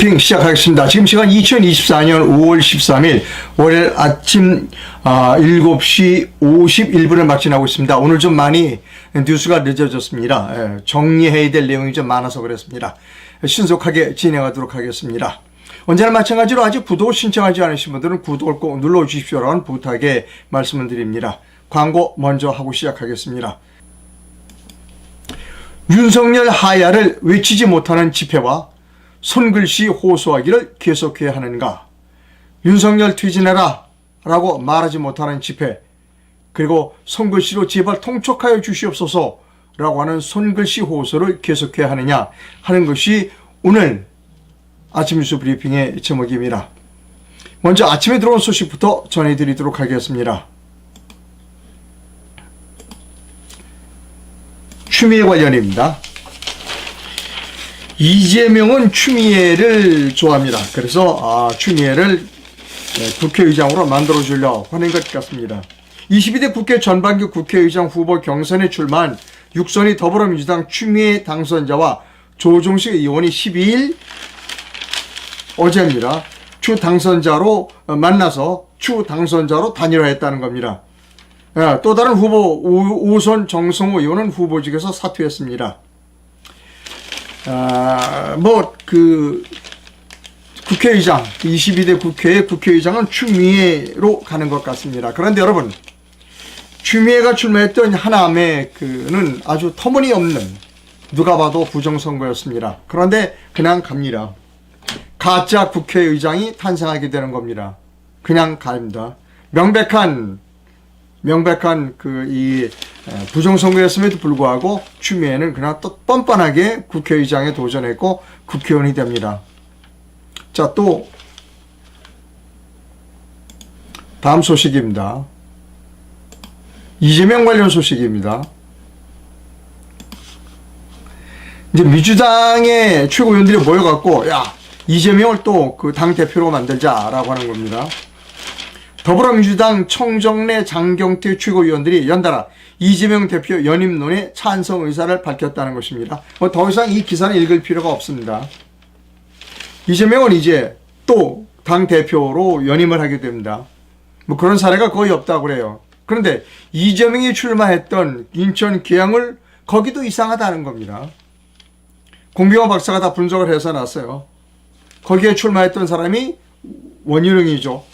브리핑 시작하겠습니다. 지금 시간 2024년 5월 13일 월요일 아침 7시 51분을 막진하고 있습니다. 오늘 좀 많이 뉴스가 늦어졌습니다. 정리해야 될 내용이 좀 많아서 그렇습니다. 신속하게 진행하도록 하겠습니다. 언제나 마찬가지로 아직 구독을 신청하지 않으신 분들은 구독을 꼭 눌러주십시오라는 부탁에 말씀을 드립니다. 광고 먼저 하고 시작하겠습니다. 윤석열 하야를 외치지 못하는 집회와 손글씨 호소하기를 계속해야 하는가? 윤석열 퇴진해라 라고 말하지 못하는 집회, 그리고 손글씨로 제발 통촉하여 주시옵소서 라고 하는 손글씨 호소를 계속해야 하느냐 하는 것이 오늘 아침 뉴스 브리핑의 제목입니다. 먼저 아침에 들어온 소식부터 전해드리도록 하겠습니다. 추미애 관련입니다. 이재명은 추미애를 좋아합니다. 그래서 추미애를 국회의장으로 만들어주려고 하는 것 같습니다. 22대 국회 전반기 국회의장 후보 경선에 출마한 육선이 더불어민주당 추미애 당선자와 조정식 의원이 12일 어제입니다. 추 당선자로 만나서 추 당선자로 단일화했다는 겁니다. 또 다른 후보 오선 정성호 의원은 후보직에서 사퇴했습니다. 국회의장 22대 국회의 국회의장은 추미애로 가는 것 같습니다. 그런데 여러분, 추미애가 출마했던 하남의 그는 아주 터무니없는, 누가 봐도 부정선거였습니다. 그런데 그냥 갑니다. 가짜 국회의장이 탄생하게 되는 겁니다. 그냥 갑니다. 명백한 부정선거였음에도 불구하고 추미애는 그냥 또 뻔뻔하게 국회의장에 도전했고 국회의원이 됩니다. 자, 또 다음 소식입니다. 이재명 관련 소식입니다. 이제 민주당의 최고위원들이 모여갖고 이재명을 또 그 당대표로 만들자라고 하는 겁니다. 더불어민주당 청정래 장경태 최고위원들이 연달아 이재명 대표 연임론에 찬성 의사를 밝혔다는 것입니다. 더 이상 이 기사는 읽을 필요가 없습니다. 이재명은 이제 또 당대표로 연임을 하게 됩니다. 그런 사례가 거의 없다고 그래요. 그런데 이재명이 출마했던 인천 계양을 거기도 이상하다는 겁니다. 공병호 박사가 다 분석을 해서 놨어요. 거기에 출마했던 사람이 원희룡이죠.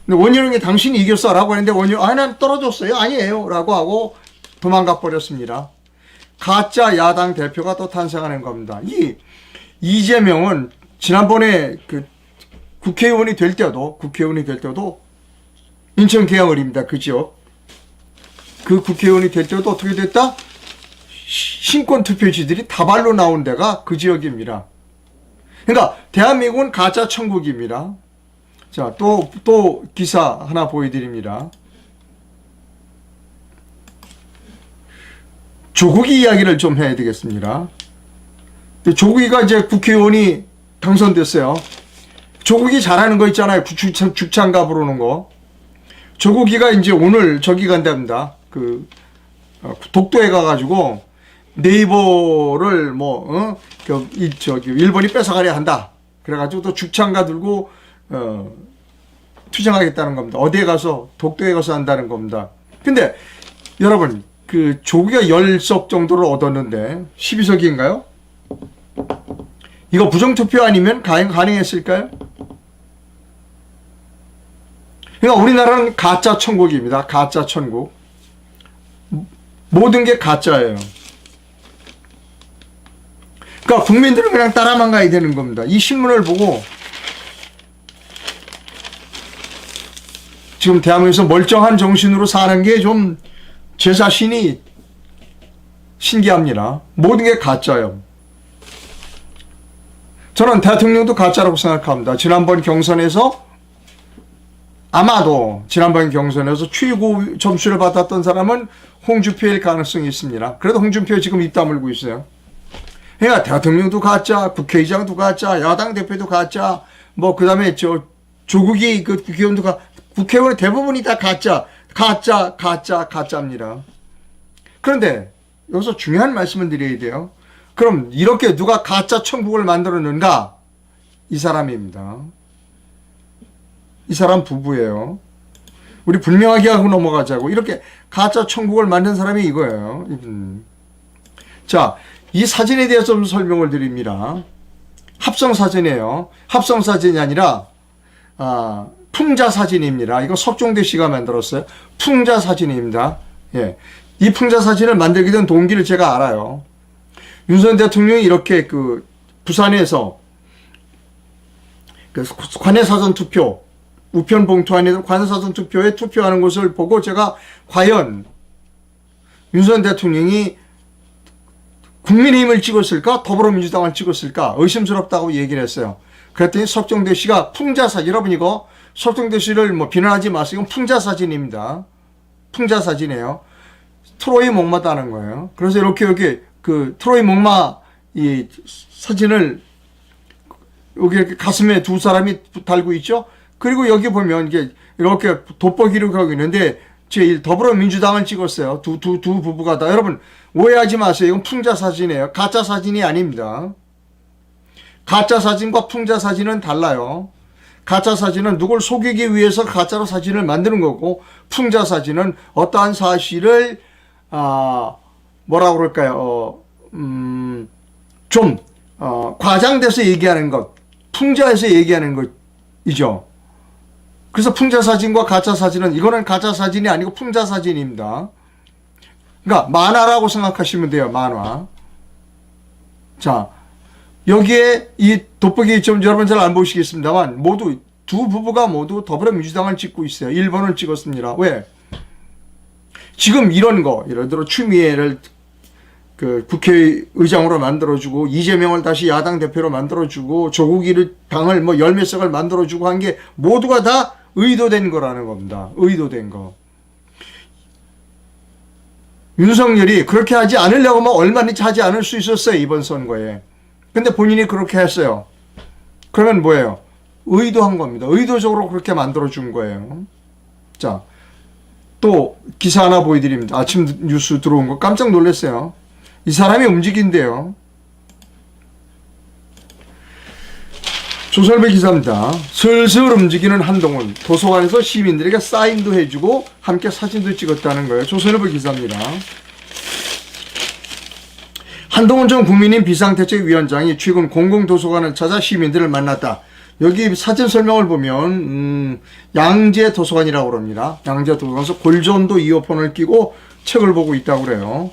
근데 원희룡이 당신이 이겼어 라고 했는데 원희룡 난 떨어졌어요. 아니에요 라고 하고 도망가 버렸습니다. 가짜 야당 대표가 또 탄생하는 겁니다. 이재명은 지난번에 그 국회의원이 될 때도 인천 계양을입니다. 그 지역. 그 국회의원이 될 때도 어떻게 됐다? 신권 투표지들이 다발로 나온 데가 그 지역입니다. 그러니까 대한민국은 가짜 천국입니다. 자, 또 기사 하나 보여드립니다. 조국이 이야기를 좀 해야 되겠습니다. 조국이가 이제 국회의원이 당선됐어요. 조국이 잘하는 거 있잖아요. 죽창가 부르는 거. 조국이가 이제 오늘 저기 간답니다. 독도에 가가지고 네이버를 일본이 뺏어가려 한다. 그래가지고 또 죽창가 들고 투쟁하겠다는 겁니다. 어디에 가서 독도에 가서 한다는 겁니다. 근데 여러분, 그 조국이가 10석 정도를 얻었는데 12석인가요? 이거 부정투표 아니면 가능했을까요? 그러니까 우리나라는 가짜 천국입니다. 가짜 천국. 모든 게 가짜예요. 그러니까 국민들은 그냥 따라만 가야 되는 겁니다. 이 신문을 보고 지금 대한민국에서 멀쩡한 정신으로 사는 게 좀 제 자신이 신기합니다. 모든 게 가짜예요. 저는 대통령도 가짜라고 생각합니다. 아마도 지난번 경선에서 최고 점수를 받았던 사람은 홍준표일 가능성이 있습니다. 그래도 홍준표 지금 입 다물고 있어요. 그러니까 대통령도 가짜, 국회의장도 가짜, 야당 대표도 가짜, 그 다음에 조국이 그 국회의원도 국회의원의 대부분이 다 가짜입니다. 그런데 여기서 중요한 말씀을 드려야 돼요. 그럼 이렇게 누가 가짜 천국을 만들었는가? 이 사람입니다. 이 사람 부부예요. 우리 분명하게 하고 넘어가자고. 이렇게 가짜 천국을 만든 사람이 이거예요. 자, 이 사진에 대해서 좀 설명을 드립니다. 합성사진이에요. 합성사진이 아니라 풍자사진입니다. 이거 석종대 씨가 만들었어요. 풍자사진입니다. 예. 이 풍자사진을 만들게 된 동기를 제가 알아요. 윤석열 대통령이 이렇게 부산에서 관내사전 투표, 우편 봉투 안에 관내사전 투표에 투표하는 것을 보고 제가 과연 윤석열 대통령이 국민의힘을 찍었을까? 더불어민주당을 찍었을까? 의심스럽다고 얘기를 했어요. 그랬더니 석정대 씨가 풍자사진, 여러분 이거 석정대 씨를 비난하지 마세요. 이건 풍자사진입니다. 풍자사진이에요. 트로이 목마다는 거예요. 그래서 이렇게 트로이 목마 이 사진을 여기 이렇게 가슴에 두 사람이 달고 있죠. 그리고 여기 보면 이게 이렇게 돋보기를 하고 있는데 제 더불어민주당을 찍었어요. 두 부부가 다. 여러분 오해하지 마세요. 이건 풍자 사진이에요. 가짜 사진이 아닙니다. 가짜 사진과 풍자 사진은 달라요. 가짜 사진은 누굴 속이기 위해서 가짜로 사진을 만드는 거고, 풍자 사진은 어떠한 사실을 뭐라고 그럴까요? 좀 과장돼서 얘기하는 것, 풍자해서 얘기하는 것이죠. 그래서 풍자 사진과 가짜 사진은, 이거는 가짜 사진이 아니고 풍자 사진입니다. 그러니까 만화라고 생각하시면 돼요. 만화. 자, 여기에 이 돋보기 좀 여러분 잘 안 보시겠습니다만 모두 두 부부가 모두 더불어민주당을 찍고 있어요. 1번을 찍었습니다. 왜? 지금 이런 거, 예를 들어 추미애를 국회의장으로 만들어주고, 이재명을 다시 야당 대표로 만들어주고, 조국이를 당을 열몇 석을 만들어주고 한 게 모두가 다 의도된 거라는 겁니다. 의도된 거. 윤석열이 그렇게 하지 않으려고 얼마든지 하지 않을 수 있었어요. 이번 선거에. 근데 본인이 그렇게 했어요. 그러면 뭐예요? 의도한 겁니다. 의도적으로 그렇게 만들어준 거예요. 자, 또 기사 하나 보여드립니다. 아침 뉴스 들어온 거 깜짝 놀랐어요. 이 사람이 움직인대요. 조선일보 기사입니다. 슬슬 움직이는 한동훈. 도서관에서 시민들에게 사인도 해주고 함께 사진도 찍었다는 거예요. 조선일보 기사입니다. 한동훈 전 국민의힘 비상대책위원장이 최근 공공도서관을 찾아 시민들을 만났다. 여기 사진 설명을 보면 양재 도서관이라고 그럽니다. 양재 도서관에서 골전도 이어폰을 끼고 책을 보고 있다고 그래요.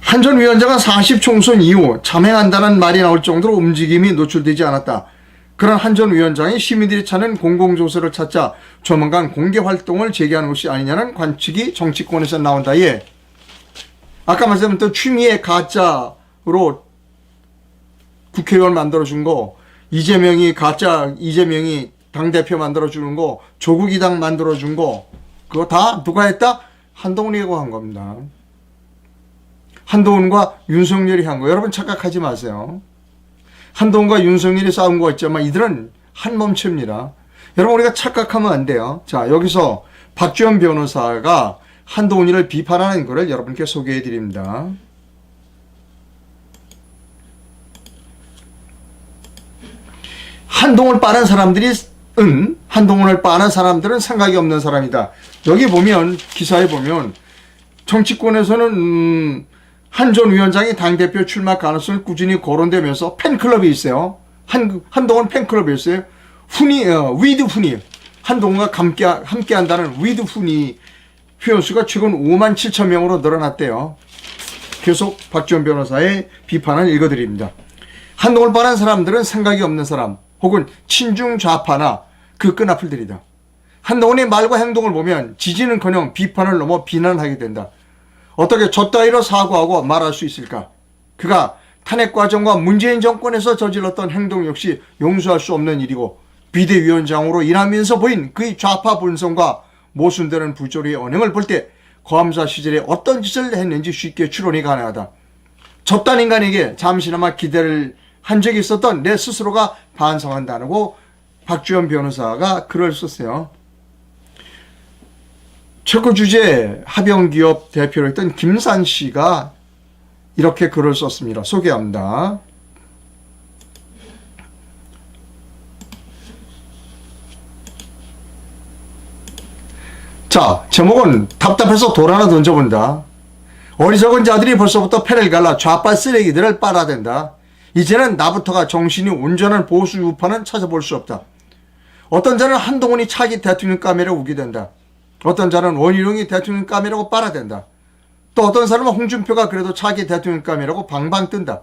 한 전 위원장은 40총선 이후 참행한다는 말이 나올 정도로 움직임이 노출되지 않았다. 그런 한 전 위원장이 시민들이 찾는 공공조서를 찾자 조만간 공개활동을 재개하는 것이 아니냐는 관측이 정치권에서 나온다. 예. 아까 말씀드린 추미애 가짜로 국회의원 만들어준 거, 이재명이 당대표 만들어주는 거, 조국이 당 만들어준 거, 그거 다 누가 했다? 한동훈이가 한 겁니다. 한동훈과 윤석열이 한 거. 여러분 착각하지 마세요. 한동훈과 윤석열이 싸운 거 있지만 이들은 한 몸체입니다. 여러분 우리가 착각하면 안 돼요. 자, 여기서 박지원 변호사가 한동훈이를 비판하는 것을 여러분께 소개해 드립니다. 한동훈을 빠는 사람들은 생각이 없는 사람이다. 여기 보면, 기사에 보면 정치권에서는 한 전 위원장이 당대표 출마 가능성을 꾸준히 거론되면서 팬클럽이 있어요. 한동훈 팬클럽이 있어요. 위드 훈이. 한동훈과 함께 한다는 위드 훈이 회원수가 최근 5만 7천 명으로 늘어났대요. 계속 박지원 변호사의 비판을 읽어드립니다. 한동훈을 빠른 사람들은 생각이 없는 사람, 혹은 친중 좌파나 그 끈앞을들이다. 한동훈의 말과 행동을 보면 지지는커녕 비판을 넘어 비난하게 된다. 어떻게 저 따위로 사과하고 말할 수 있을까? 그가 탄핵 과정과 문재인 정권에서 저질렀던 행동 역시 용서할 수 없는 일이고, 비대위원장으로 일하면서 보인 그의 좌파 본성과 모순되는 부조리의 언행을 볼 때 검사 시절에 어떤 짓을 했는지 쉽게 추론이 가능하다. 저딴 인간에게 잠시나마 기대를 한 적이 있었던 내 스스로가 반성한다고 박지원 변호사가 글을 썼어요. 최고 주재 합영기업 대표로 했던 김산 씨가 이렇게 글을 썼습니다. 소개합니다. 자, 제목은 답답해서 돌 하나 던져본다. 어리석은 자들이 벌써부터 패를 갈라 좌빨 쓰레기들을 빨아댄다. 이제는 나부터가 정신이 온전한 보수 우파는 찾아볼 수 없다. 어떤 자는 한동훈이 차기 대통령감이라고 우기댄다. 어떤 자는 원희룡이 대통령감이라고 빨아댄다. 또 어떤 사람은 홍준표가 그래도 차기 대통령감이라고 방방 뜬다.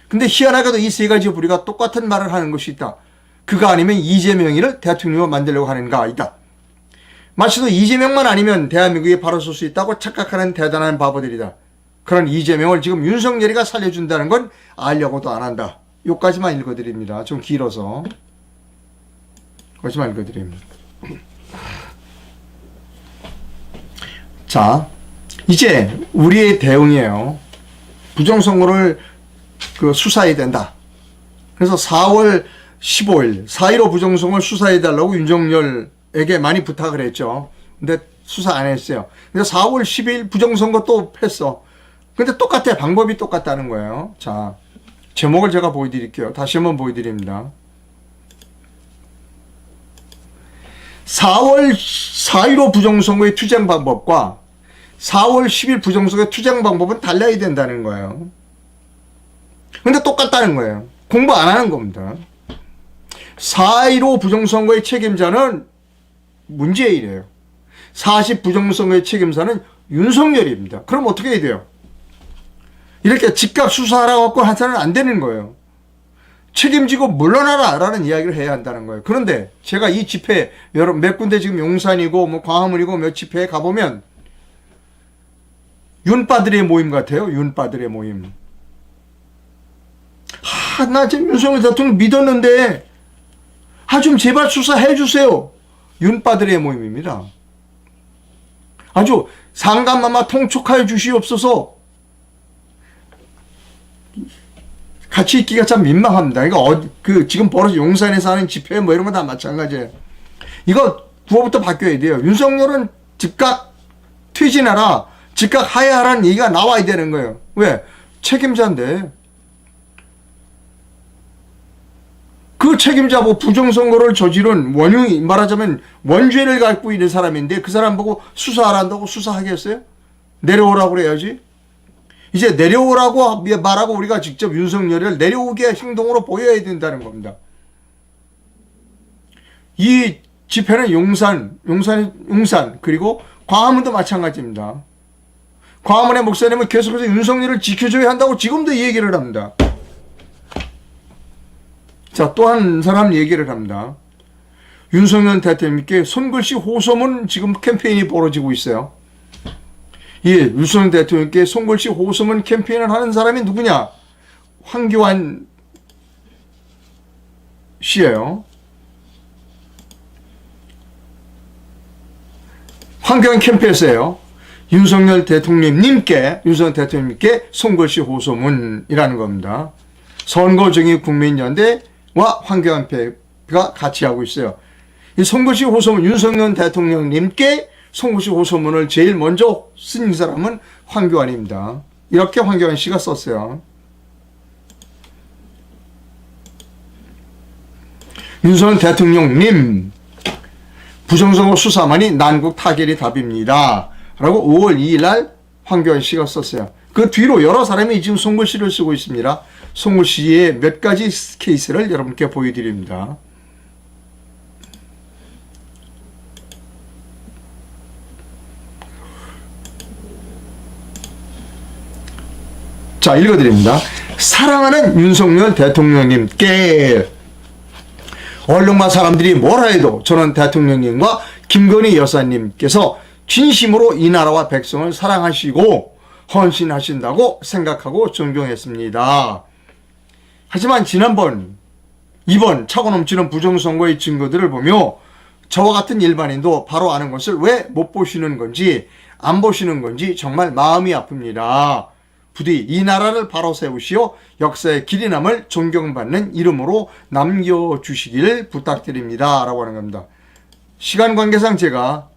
근데 희한하게도 이 세 가지 부류가 똑같은 말을 하는 것이 있다. 그가 아니면 이재명이를 대통령으로 만들려고 하는가 이다. 마치도 이재명만 아니면 대한민국이 바로 설 수 있다고 착각하는 대단한 바보들이다. 그런 이재명을 지금 윤석열이가 살려준다는 건 알려고도 안 한다. 요까지만 읽어드립니다. 좀 길어서. 여기까지만 읽어드립니다. 자, 이제 우리의 대응이에요. 부정선거를 수사해야 된다. 그래서 4월 15일 4.15 부정선거를 수사해달라고 윤석열에게 많이 부탁을 했죠. 근데 수사 안 했어요. 그래서 4월 10일 부정선거 또 했어. 근데 똑같아. 방법이 똑같다는 거예요. 자, 제목을 제가 보여드릴게요. 다시 한번 보여드립니다. 4월 4.15 부정선거의 투쟁 방법과 4월 10일 부정선거의 투쟁 방법은 달라야 된다는 거예요. 근데 똑같다는 거예요. 공부 안 하는 겁니다. 4.15 부정선거의 책임자는 문재인이에요. 40 부정선거의 책임자는 윤석열입니다. 그럼 어떻게 해야 돼요? 이렇게 즉각 수사하라고 하고 하서는 안 되는 거예요. 책임지고 물러나라 라는 이야기를 해야 한다는 거예요. 그런데 제가 이 집회 여러 몇 군데 지금 용산이고 뭐 광화문이고 몇 집회에 가보면 윤빠들의 모임 같아요. 윤빠들의 모임. 나 지금 윤석열 대통령 믿었는데 좀 제발 수사해 주세요. 윤빠들의 모임입니다. 아주 상감마마 통촉하여 주시옵소서. 같이 있기가 참 민망합니다. 이거 지금 벌어서 용산에서 하는 집회 뭐 이런 거 다 마찬가지예요. 이거 구호부터 바뀌어야 돼요. 윤석열은 즉각 퇴진하라, 즉각 하야하라는 얘기가 나와야 되는 거예요. 왜? 책임자인데. 그 책임자 부정선거를 저지른 원흉이 말하자면 원죄를 갖고 있는 사람인데 그 사람 보고 수사하란다고 수사하겠어요? 내려오라고 그래야지. 이제 내려오라고 말하고 우리가 직접 윤석열을 내려오게 행동으로 보여야 된다는 겁니다. 이 집회는 용산 그리고 광화문도 마찬가지입니다. 광화문의 목사님은 계속해서 윤석열을 지켜줘야 한다고 지금도 얘기를 합니다. 자, 또 한 사람 얘기를 합니다. 윤석열 대통령께 손글씨 호소문 지금 캠페인이 벌어지고 있어요. 예, 윤석열 대통령께 손글씨 호소문 캠페인을 하는 사람이 누구냐? 황교안 씨예요. 황교안 캠페인에서요. 윤석열 대통령님께 손글씨 호소문이라는 겁니다. 선거정의 국민연대와 황교안패가 같이 하고 있어요. 이 손글씨 호소문, 윤석열 대통령님께 손글씨 호소문을 제일 먼저 쓴 사람은 황교안입니다. 이렇게 황교안 씨가 썼어요. 윤석열 대통령님, 부정선거 수사만이 난국 타결이 답입니다. 라고 5월 2일 날 황교안 씨가 썼어요. 그 뒤로 여러 사람이 지금 손글씨를 쓰고 있습니다. 손글씨의 몇 가지 케이스를 여러분께 보여드립니다. 자, 읽어드립니다. 사랑하는 윤석열 대통령님께 언론만 사람들이 뭐라 해도 저는 대통령님과 김건희 여사님께서 진심으로 이 나라와 백성을 사랑하시고 헌신하신다고 생각하고 존경했습니다. 하지만 이번 차고 넘치는 부정선거의 증거들을 보며 저와 같은 일반인도 바로 아는 것을 왜 못 보시는 건지 안 보시는 건지 정말 마음이 아픕니다. 부디 이 나라를 바로 세우시어 역사의 길이 남을 존경받는 이름으로 남겨주시기를 부탁드립니다. 라고 하는 겁니다. 시간 관계상 제가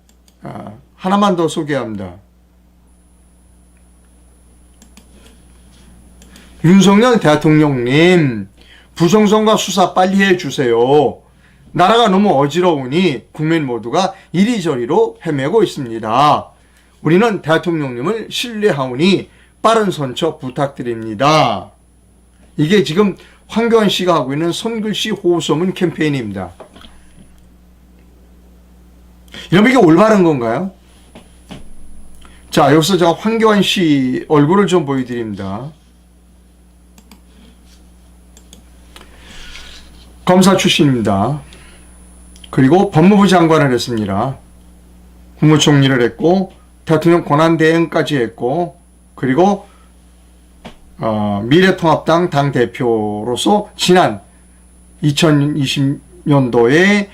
하나만 더 소개합니다. 윤석열 대통령님, 부정선거 수사 빨리 해주세요. 나라가 너무 어지러우니 국민 모두가 이리저리로 헤매고 있습니다. 우리는 대통령님을 신뢰하오니 빠른 선처 부탁드립니다. 이게 지금 황교안 씨가 하고 있는 손글씨 호소문 캠페인입니다. 이러면 이게 올바른 건가요? 자, 여기서 제가 황교안 씨 얼굴을 좀 보여드립니다. 검사 출신입니다. 그리고 법무부 장관을 했습니다. 국무총리를 했고 대통령 권한대행까지 했고 그리고 미래통합당 당대표로서 지난 2020년도에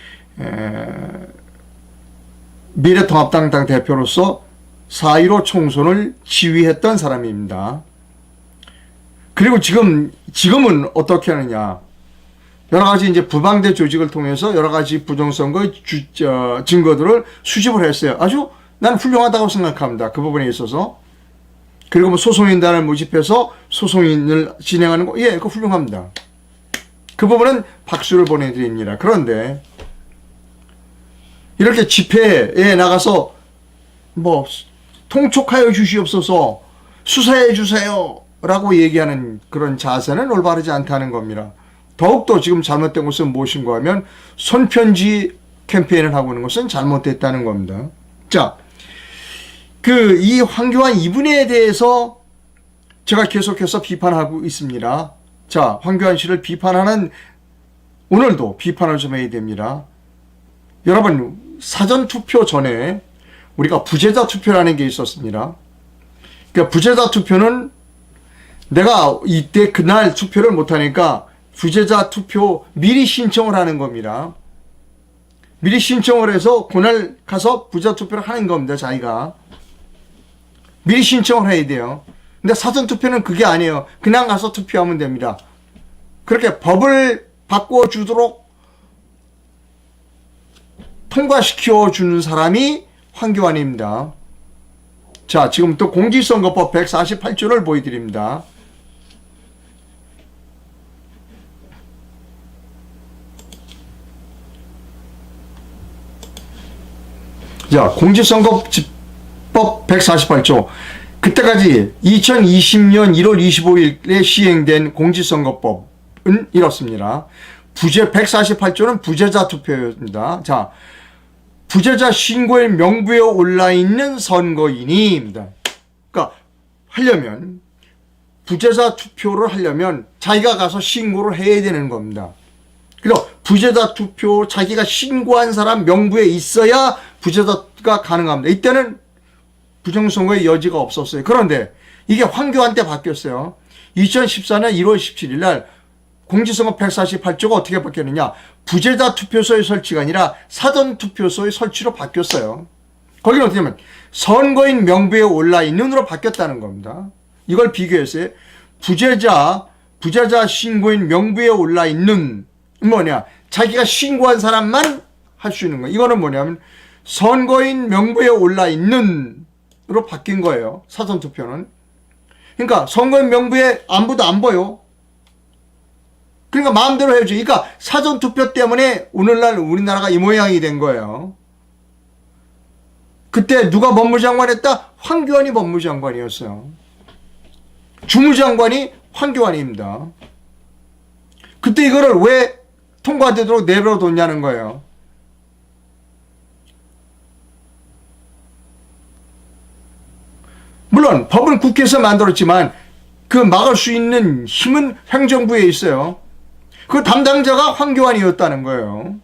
미래통합당 당대표로서 4.15 총선을 지휘했던 사람입니다. 그리고 지금은 어떻게 하느냐. 여러 가지 이제 부방대 조직을 통해서 여러 가지 부정선거의 증거들을 수집을 했어요. 아주 난 훌륭하다고 생각합니다. 그 부분에 있어서. 그리고 뭐 소송인단을 모집해서 소송인을 진행하는 거, 예, 그거 훌륭합니다. 그 부분은 박수를 보내드립니다. 그런데 이렇게 집회에 나가서 뭐 통촉하여 주시옵소서, 수사해 주세요 라고 얘기하는 그런 자세는 올바르지 않다는 겁니다. 더욱더 지금 잘못된 것은 무엇인가 하면 손편지 캠페인을 하고 있는 것은 잘못됐다는 겁니다. 자, 이 황교안 이분에 대해서 제가 계속해서 비판하고 있습니다. 자, 황교안 씨를 비판하는 오늘도 비판을 좀 해야 됩니다. 여러분, 사전투표 전에 우리가 부재자 투표라는 게 있었습니다. 그러니까 부재자 투표는 내가 이때 그날 투표를 못하니까 부재자 투표 미리 신청을 하는 겁니다. 미리 신청을 해서 그날 가서 부재자 투표를 하는 겁니다. 자기가. 미리 신청을 해야 돼요. 근데 사전투표는 그게 아니에요. 그냥 가서 투표하면 됩니다. 그렇게 법을 바꿔주도록 통과시켜주는 사람이 황교안입니다. 자, 지금 또 공직선거법 148조를 보여드립니다. 자, 공직선거법 148조. 그때까지 2020년 1월 25일에 시행된 공직선거법은 이렇습니다. 148조는 부재자 투표입니다. 자, 부재자 신고일 명부에 올라있는 선거인입니다. 그러니까 하려면 부재자 투표를 하려면 자기가 가서 신고를 해야 되는 겁니다. 그래서 부재자 투표 자기가 신고한 사람 명부에 있어야 부재자가 가능합니다. 이때는 부정선거의 여지가 없었어요. 그런데 이게 황교안 때 바뀌었어요. 2014년 1월 17일 날 공직선거 148조가 어떻게 바뀌었느냐. 부재자 투표소의 설치가 아니라 사전투표소의 설치로 바뀌었어요. 거기는 어떻게 하면 선거인 명부에 올라있는으로 바뀌었다는 겁니다. 이걸 비교했어요. 부재자 신고인 명부에 올라있는 뭐냐. 자기가 신고한 사람만 할 수 있는 거예요. 이거는 뭐냐면 선거인 명부에 올라있는 으로 바뀐 거예요. 사전투표는. 그러니까 선거인 명부에 안부도 안 보여. 그러니까 마음대로 해야지. 그러니까 사전투표 때문에 오늘날 우리나라가 이 모양이 된 거예요. 그때 누가 법무장관 했다? 황교안이 법무장관이었어요. 주무장관이 황교안입니다. 그때 이거를 왜 통과되도록 내버려뒀냐는 거예요. 물론 법은 국회에서 만들었지만 그 막을 수 있는 힘은 행정부에 있어요. 그 담당자가 황교안이었다는 거예요.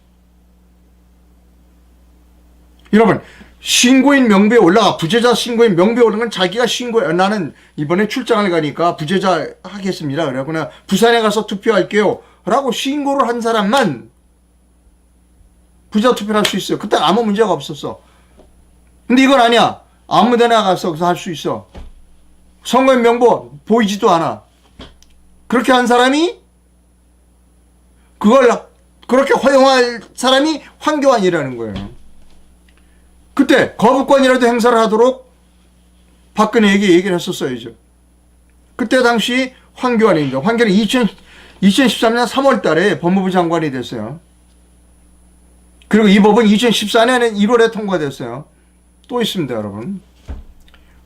여러분, 신고인 명부에 올라가, 부재자 신고인 명부에 올라간 자기가 신고해. 나는 이번에 출장을 가니까 부재자 하겠습니다. 그래갖고 나 부산에 가서 투표할게요 라고 신고를 한 사람만 부재자 투표를 할 수 있어요. 그때 아무 문제가 없었어. 근데 이건 아니야. 아무 데나 가서 할 수 있어. 선거인 명부 보이지도 않아. 그렇게 한 사람이 그걸 그렇게 허용할 사람이 황교안이라는 거예요. 그때 거부권이라도 행사를 하도록 박근혜에게 얘기를 했었어야죠. 그때 당시 황교안입니다. 황교안이 2013년 3월 달에 법무부 장관이 됐어요. 그리고 이 법은 2014년 1월에 통과됐어요. 또 있습니다, 여러분.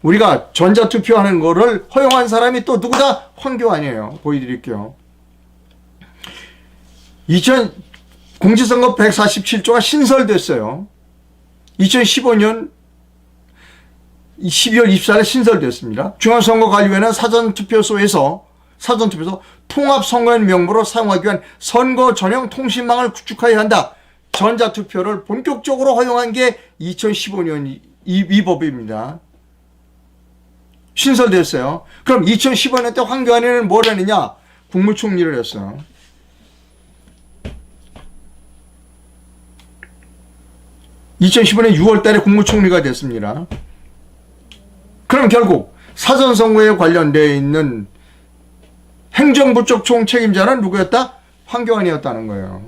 우리가 전자투표하는 거를 허용한 사람이 또 누구다? 황교안이에요. 보여드릴게요. 공직선거 147조가 신설됐어요. 2015년 12월 24일 신설됐습니다. 중앙선거관리위원회는 사전투표소 통합선거인 명부로 사용하기 위한 선거 전용 통신망을 구축하여야 한다. 전자투표를 본격적으로 허용한 게 2015년 이 법입니다. 신설됐어요. 그럼 2015년 때 황교안이는 뭘 했느냐? 국무총리를 했어요. (2015년 6월 달에) 국무총리가 됐습니다. 그럼 결국 사전선거에 관련되어 있는 행정부 쪽 총책임자는 누구였다? 황교안이었다는 거예요.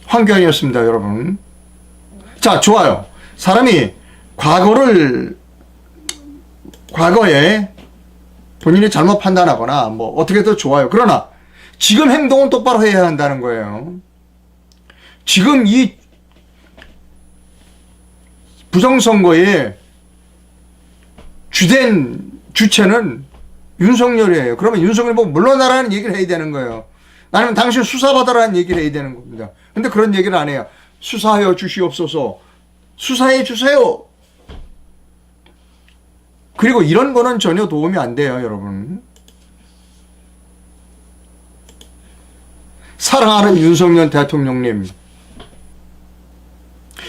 황교안이었습니다, 여러분. 자, 좋아요. 사람이 과거에 본인이 잘못 판단하거나 뭐 어떻게 더 좋아요. 그러나 지금 행동은 똑바로 해야 한다는 거예요. 지금 이 부정선거의 주체는 윤석열이에요. 그러면 윤석열 보고 물러나라는 얘기를 해야 되는 거예요. 아니면 당신 수사받아라는 얘기를 해야 되는 겁니다. 근데 그런 얘기를 안 해요. 수사하여 주시옵소서. 수사해 주세요. 그리고 이런 거는 전혀 도움이 안 돼요, 여러분. 사랑하는 윤석열 대통령님.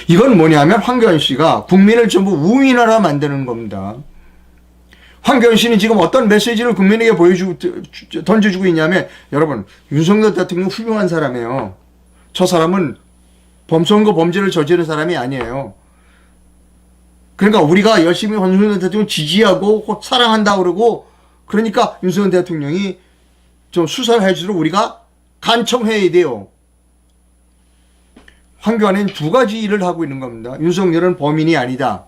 이건 뭐냐면 황교안 씨가 국민을 전부 우민화로 만드는 겁니다. 황교안 씨는 지금 어떤 메시지를 국민에게 던져주고 있냐면, 여러분, 윤석열 대통령 훌륭한 사람이에요. 저 사람은 범죄를 저지른 사람이 아니에요. 그러니까 우리가 열심히 윤석열 대통령 지지하고 사랑한다 그러고, 그러니까 윤석열 대통령이 좀 수사를 해주도록 우리가 간청해야 돼요. 황교안은 두 가지 일을 하고 있는 겁니다. 윤석열은 범인이 아니다.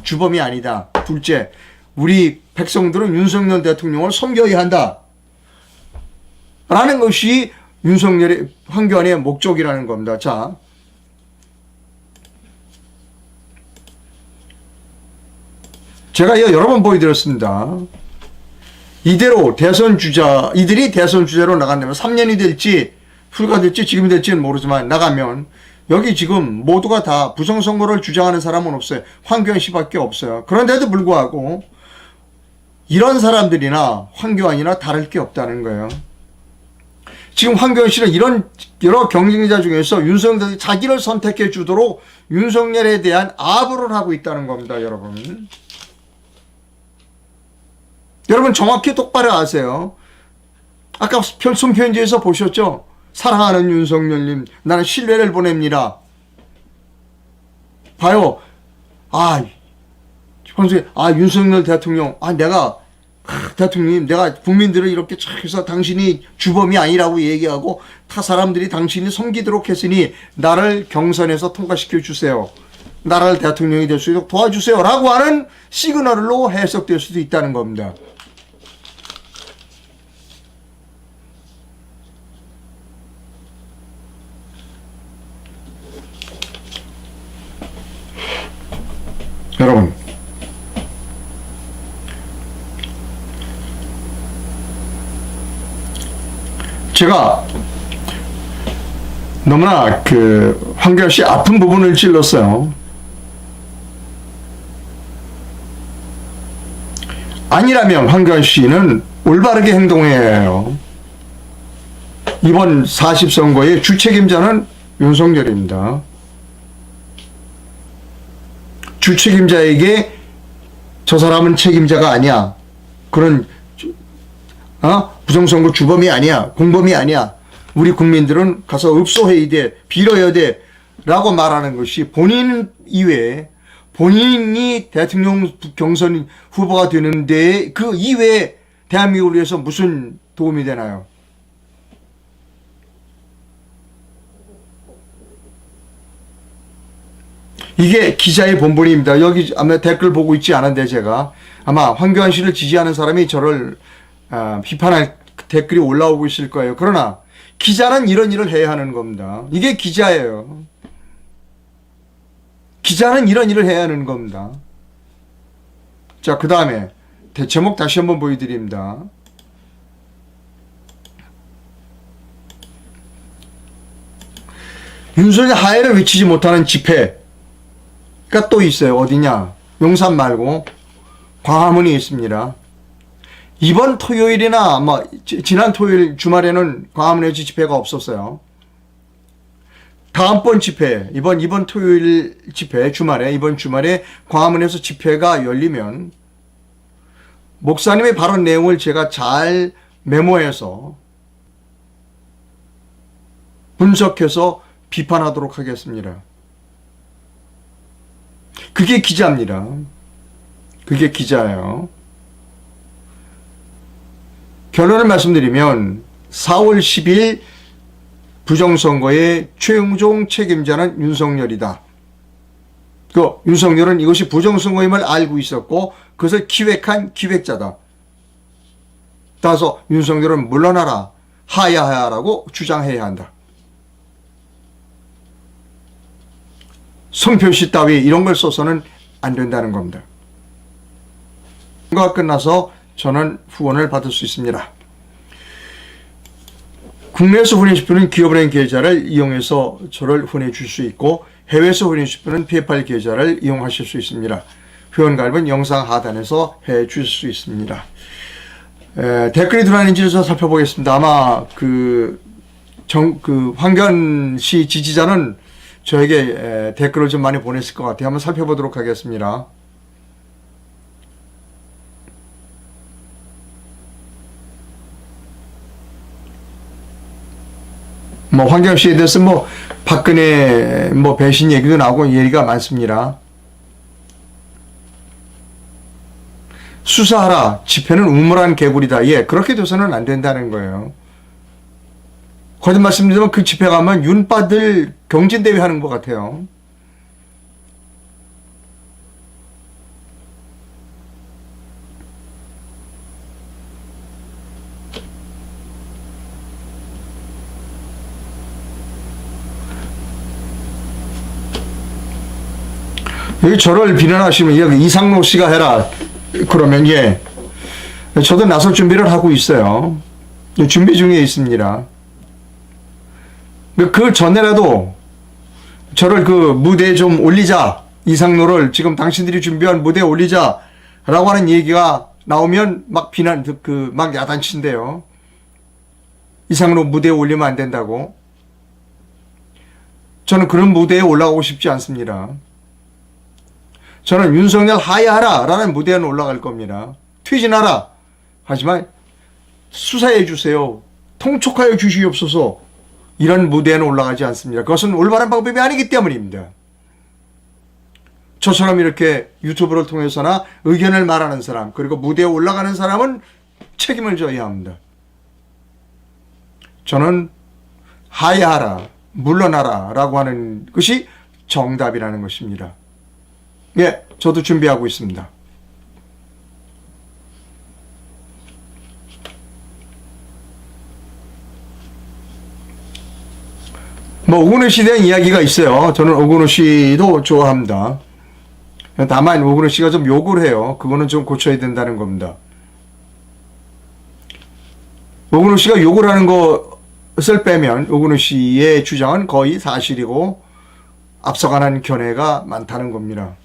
주범이 아니다. 둘째, 우리 백성들은 윤석열 대통령을 섬겨야 한다. 라는 것이 황교안의 목적이라는 겁니다. 자, 제가 여러 번 보여드렸습니다. 이대로 이들이 대선 주자로 나간다면 3년이 될지 후가 될지 지금이 될지는 모르지만 나가면 여기 지금 모두가 다 부정선거를 주장하는 사람은 없어요. 황교안 씨밖에 없어요. 그런데도 불구하고 이런 사람들이나 황교안이나 다를 게 없다는 거예요. 지금 황교안 씨는 이런 여러 경쟁자 중에서 윤석열이 자기를 선택해 주도록 윤석열에 대한 아부를 하고 있다는 겁니다, 여러분. 여러분 정확히 똑바로 아세요. 아까 손편지에서 보셨죠? 사랑하는 윤석열님, 나는 신뢰를 보냅니다. 봐요. 윤석열 대통령, 대통령님, 내가 국민들을 이렇게 착 해서 당신이 주범이 아니라고 얘기하고 타 사람들이 당신이 섬기도록 했으니 나를 경선에서 통과시켜 주세요. 나라를 대통령이 될 수 있도록 도와주세요. 라고 하는 시그널로 해석될 수도 있다는 겁니다. 여러분, 제가 너무나 황교안 씨 아픈 부분을 찔렀어요. 아니라면 황교안 씨는 올바르게 행동해야 해요. 이번 40선거의 주책임자는 윤석열입니다. 주책임자에게 저 사람은 책임자가 아니야. 그런 부정선거 주범이 아니야. 공범이 아니야. 우리 국민들은 가서 읍소해야 돼. 빌어야 돼. 라고 말하는 것이 본인 이외에 본인이 대통령 경선 후보가 되는데 그 이외에 대한민국을 위해서 무슨 도움이 되나요? 이게 기자의 본분입니다. 여기 아마 댓글 보고 있지 않은데 제가 아마 황교안 씨를 지지하는 사람이 저를 비판할 댓글이 올라오고 있을 거예요. 그러나 기자는 이런 일을 해야 하는 겁니다. 이게 기자예요. 기자는 이런 일을 해야 하는 겁니다. 자, 그 다음에 대체목 다시 한번 보여드립니다. 윤석열 하해를 외치지 못하는 집회가 또 있어요. 어디냐? 용산 말고 광화문이 있습니다. 이번 토요일이나 지난 토요일 주말에는 광화문에서 집회가 없었어요. 다음번 집회, 이번 토요일 집회 주말에 이번 주말에 광화문에서 집회가 열리면 목사님의 발언 내용을 제가 잘 메모해서 분석해서 비판하도록 하겠습니다. 그게 기자입니다. 그게 기자예요. 결론을 말씀드리면 4월 10일 부정선거의 최종 책임자는 윤석열이다. 윤석열은 이것이 부정선거임을 알고 있었고 그것을 기획한 기획자다. 따라서 윤석열은 물러나라, 하야하야라고 주장해야 한다. 성표시 따위 이런 걸 써서는 안 된다는 겁니다. 선거가 끝나서 저는 후원을 받을 수 있습니다. 국내에서 후원해주실 분은 기업은행 계좌를 이용해서 저를 후원해 줄 수 있고 해외에서 후원해 주실 분은 페이팔 계좌를 이용하실 수 있습니다. 회원 가입은 영상 하단에서 해 주실 수 있습니다. 댓글이 들어왔는지를 좀 살펴보겠습니다. 아마 황교안 씨 지지자는 저에게 댓글을 좀 많이 보냈을 것 같아요. 한번 살펴보도록 하겠습니다. 황교안 씨에 대해서 박근혜 배신 얘기도 나오고 얘기가 많습니다. 수사하라. 집회는 우물한 개구리다. 예, 그렇게 돼서는 안 된다는 거예요. 거듭 말씀드리면 그 집회 가면 윤빠들 경진대회 하는 것 같아요. 여기 저를 비난하시면 여기 이상로 씨가 해라. 그러면 예. 저도 나설 준비를 하고 있어요. 준비 중에 있습니다. 그 전에라도 저를 무대에 좀 올리자. 이상로를 지금 당신들이 준비한 무대에 올리자. 라고 하는 얘기가 나오면 막 비난, 막 야단친대요. 이상로 무대에 올리면 안 된다고. 저는 그런 무대에 올라가고 싶지 않습니다. 저는 윤석열 하야하라 라는 무대에는 올라갈 겁니다. 퇴진하라. 하지만 수사해 주세요. 통촉하여 주시옵소서. 이런 무대에는 올라가지 않습니다. 그것은 올바른 방법이 아니기 때문입니다. 저처럼 이렇게 유튜브를 통해서나 의견을 말하는 사람, 그리고 무대에 올라가는 사람은 책임을 져야 합니다. 저는 하야하라, 물러나라 라고 하는 것이 정답이라는 것입니다. 예, 저도 준비하고 있습니다. 오근우 씨에 대한 이야기가 있어요. 저는 오근우 씨도 좋아합니다. 다만 오근우 씨가 좀 욕을 해요. 그거는 좀 고쳐야 된다는 겁니다. 오근우 씨가 욕을 하는 것을 빼면 오근우 씨의 주장은 거의 사실이고 앞서가는 견해가 많다는 겁니다.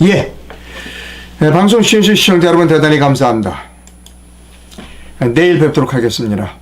예. 네, 방송 시청자 여러분 대단히 감사합니다. 내일 뵙도록 하겠습니다.